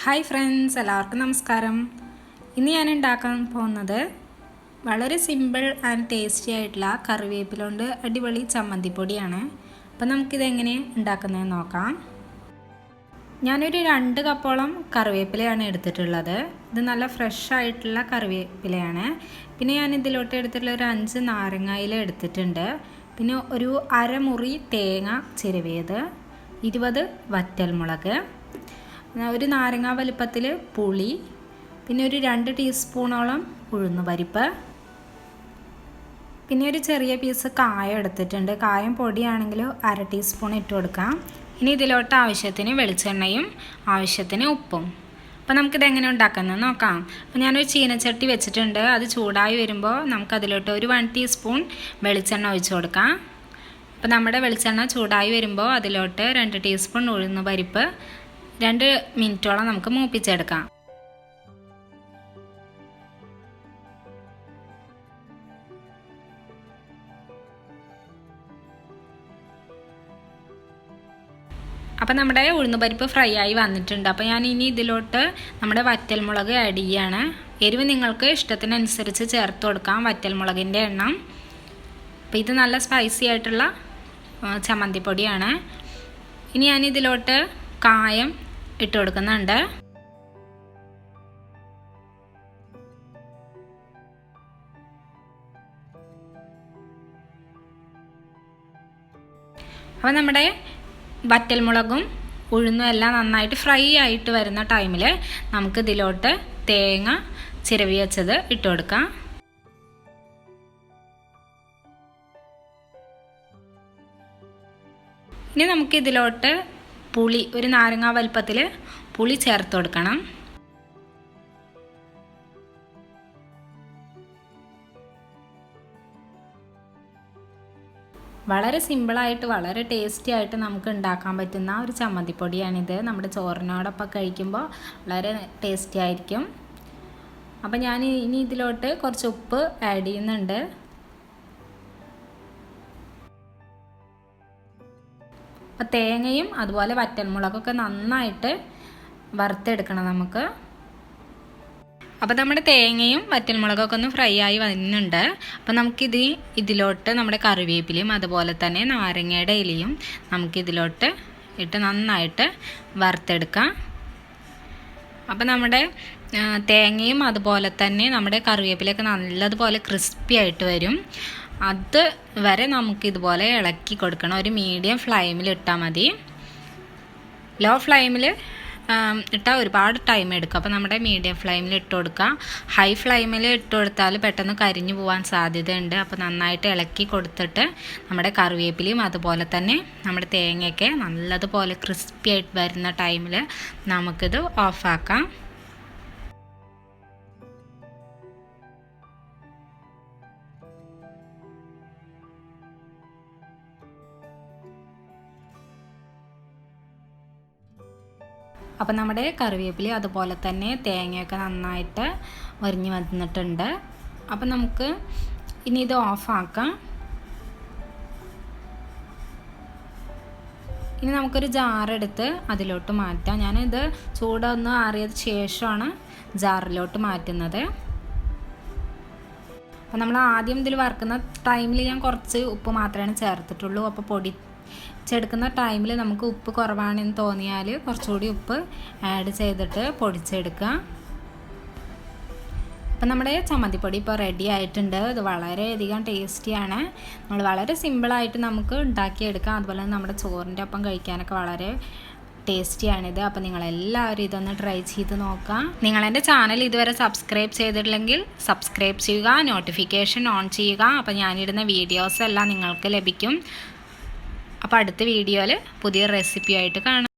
Hi friends, എല്ലാവർക്കും നമസ്കാരം. ഇന്ന് ഞാൻ ഉണ്ടാക്കാൻ പോകുന്നത് വളരെ സിമ്പിൾ ആൻഡ് ടേസ്റ്റി ആയിട്ടുള്ള കറിവേപ്പില കൊണ്ട് അടിപൊളി ചമ്മന്തിപ്പൊടിയാണ്. അപ്പോൾ നമുക്കിതെങ്ങനെ ഉണ്ടാക്കുന്നതെന്ന് നോക്കാം. ഞാനൊരു 2 കപ്പോളം കറിവേപ്പിലയാണ് എടുത്തിട്ടുള്ളത്. ഇത് നല്ല ഫ്രഷ് ആയിട്ടുള്ള കറിവേപ്പിലയാണ്. പിന്നെ ഞാൻ ഇതിലോട്ട് എടുത്തിട്ടുള്ള ഒരു 5 നാരങ്ങയില എടുത്തിട്ടുണ്ട്. പിന്നെ ഒരു അരമുറി തേങ്ങ ചിരവിയത്, 20 വറ്റൽമുളക്, ഒരു നാരങ്ങ വലിപ്പത്തിൽ പുളി, പിന്നെ ഒരു 2 ടീസ്പൂണോളം ഉഴുന്നുപരിപ്പ്, പിന്നെ ഒരു ചെറിയ പീസ് കായം എടുത്തിട്ടുണ്ട്. കായം പൊടിയാണെങ്കിൽ 1/2 ടീസ്പൂൺ ഇട്ട് കൊടുക്കാം. ഇനി ഇതിലോട്ട് ആവശ്യത്തിന് വെളിച്ചെണ്ണയും ആവശ്യത്തിന് ഉപ്പും. അപ്പോൾ നമുക്കിത് എങ്ങനെ ഉണ്ടാക്കുന്നത് നോക്കാം. അപ്പോൾ ഞാനൊരു ചീനച്ചട്ടി വെച്ചിട്ടുണ്ട്. അത് ചൂടായി വരുമ്പോൾ നമുക്കതിലോട്ട് ഒരു 1 ടീസ്പൂൺ വെളിച്ചെണ്ണ ഒഴിച്ച് കൊടുക്കാം. അപ്പോൾ നമ്മുടെ വെളിച്ചെണ്ണ ചൂടായി വരുമ്പോൾ അതിലോട്ട് 2 ടീസ്പൂൺ ഉഴുന്നുപരിപ്പ് 2 മിനിറ്റോളം നമുക്ക് മൂപ്പിച്ചെടുക്കാം. അപ്പോൾ നമ്മുടെ ഉഴുന്നുപരിപ്പ് ഫ്രൈ ആയി വന്നിട്ടുണ്ട്. അപ്പോൾ ഞാൻ ഇനി ഇതിലോട്ട് നമ്മുടെ വറ്റൽമുളക് ആഡ് ചെയ്യുകയാണ്. എരിവ് നിങ്ങൾക്ക് ഇഷ്ടത്തിനനുസരിച്ച് ചേർത്ത് കൊടുക്കാം, വറ്റൽമുളകിൻ്റെ എണ്ണം. അപ്പോൾ ഇത് നല്ല സ്പൈസി ആയിട്ടുള്ള ചമ്മന്തിപ്പൊടിയാണ്. ഇനി ഞാൻ ഇതിലോട്ട് കായം ഇട്ട് കൊടുക്കുന്നുണ്ട്. അപ്പോൾ നമ്മുടെ വറ്റൽമുളകും ഉഴുന്നും എല്ലാം നന്നായിട്ട് ഫ്രൈ ആയിട്ട് വരുന്ന ടൈമിൽ നമുക്ക് ഇതിലോട്ട് തേങ്ങ ചിരവി വെച്ചത് ഇട്ട് കൊടുക്കാം. ഇനി നമുക്ക് ഇതിലോട്ട് പുളി, ഒരു നാരങ്ങ വലുപ്പത്തിൽ പുളി ചേർത്ത് കൊടുക്കണം. വളരെ സിമ്പിളായിട്ട് വളരെ ടേസ്റ്റി ആയിട്ട് നമുക്ക് ഉണ്ടാക്കാൻ പറ്റുന്ന ഒരു ചമ്മന്തിപ്പൊടിയാണിത്. നമ്മുടെ ചോറിനോടൊപ്പം കഴിക്കുമ്പോൾ വളരെ ടേസ്റ്റി ആയിരിക്കും. അപ്പോൾ ഞാൻ ഇനി ഇതിലോട്ട് കുറച്ച് ഉപ്പ് ആഡ് ചെയ്യുന്നുണ്ട്. അപ്പോൾ തേങ്ങയും അതുപോലെ വറ്റൽമുളകൊക്കെ നന്നായിട്ട് വറുത്തെടുക്കണം നമുക്ക്. അപ്പോൾ നമ്മുടെ തേങ്ങയും വറ്റൽമുളകൊക്കെ ഒന്ന് ഫ്രൈ ആയി വരുന്നുണ്ട്. അപ്പോൾ ഇതിലോട്ട് നമ്മുടെ കറിവേപ്പിലയും അതുപോലെ തന്നെ നാരങ്ങയുടെ ഇലയും നമുക്കിതിലോട്ട് ഇട്ട് നന്നായിട്ട് വറുത്തെടുക്കാം. അപ്പോൾ നമ്മുടെ തേങ്ങയും അതുപോലെ തന്നെ നമ്മുടെ കറിവേപ്പിലയൊക്കെ നല്ലതുപോലെ ക്രിസ്പി ആയിട്ട് വരും. അത് വരെ നമുക്കിതുപോലെ ഇളക്കി കൊടുക്കണം. ഒരു മീഡിയം ഫ്ലെയിമിൽ ഇട്ടാൽ മതി. ലോ ഫ്ലെയിമിൽ ഇട്ടാൽ ഒരുപാട് ടൈം എടുക്കും. അപ്പോൾ നമ്മുടെ മീഡിയം ഫ്ലെയിമിൽ ഇട്ട് കൊടുക്കുക. ഹൈ ഫ്ലെയിമിൽ ഇട്ട് കൊടുത്താൽ പെട്ടെന്ന് കരിഞ്ഞു പോകാൻ സാധ്യതയുണ്ട്. അപ്പോൾ നന്നായിട്ട് ഇളക്കി കൊടുത്തിട്ട് നമ്മുടെ കറിവേപ്പിലയും അതുപോലെ തന്നെ നമ്മുടെ തേങ്ങയൊക്കെ നല്ലതുപോലെ ക്രിസ്പി ആയിട്ട് വരുന്ന ടൈമിൽ നമുക്കിത് ഓഫാക്കാം. അപ്പോൾ നമ്മുടെ കറിവേപ്പില അതുപോലെ തന്നെ തേങ്ങയൊക്കെ നന്നായിട്ട് മൊരിഞ്ഞ് വന്നിട്ടുണ്ട്. അപ്പോൾ നമുക്ക് ഇനി ഇത് ഓഫാക്കാം. ഇനി നമുക്കൊരു ജാറെടുത്ത് അതിലോട്ട് മാറ്റാം. ഞാനിത് ചൂടൊന്ന് ആറിയതിന് ശേഷമാണ് ജാറിലോട്ട് മാറ്റുന്നത്. അപ്പോൾ നമ്മൾ ആദ്യം ഇതിൽ വറുക്കുന്ന ടൈമിൽ ഞാൻ കുറച്ച് ഉപ്പ് മാത്രമേ ചേർത്തിട്ടുള്ളൂ. അപ്പോൾ പൊടിച്ചെടുക്കുന്ന ടൈമിൽ നമുക്ക് ഉപ്പ് കുറവാണെന്ന് തോന്നിയാൽ കുറച്ചുകൂടി ഉപ്പ് ആഡ് ചെയ്തിട്ട് പൊടിച്ചെടുക്കുക. അപ്പം നമ്മുടെ ചമ്മന്തിപ്പൊടി ഇപ്പോൾ റെഡി ആയിട്ടുണ്ട്. ഇത് വളരെയധികം ടേസ്റ്റിയാണ്. നമ്മൾ വളരെ സിമ്പിളായിട്ട് നമുക്ക് ഉണ്ടാക്കിയെടുക്കാം. അതുപോലെ നമ്മുടെ ചോറിൻ്റെ ഒപ്പം കഴിക്കാനൊക്കെ വളരെ ടേസ്റ്റിയാണിത്. അപ്പോൾ നിങ്ങളെല്ലാവരും ഇതൊന്ന് ട്രൈ ചെയ്ത് നോക്കാം. നിങ്ങളെൻ്റെ ചാനൽ ഇതുവരെ സബ്സ്ക്രൈബ് ചെയ്തിട്ടില്ലെങ്കിൽ സബ്സ്ക്രൈബ് ചെയ്യുക, നോട്ടിഫിക്കേഷൻ ഓൺ ചെയ്യുക. അപ്പോൾ ഞാനിടുന്ന വീഡിയോസ് എല്ലാം നിങ്ങൾക്ക് ലഭിക്കും. അപ്പോൾ അടുത്ത വീഡിയോയിൽ പുതിയ റെസിപ്പി ആയിട്ട് കാണാം.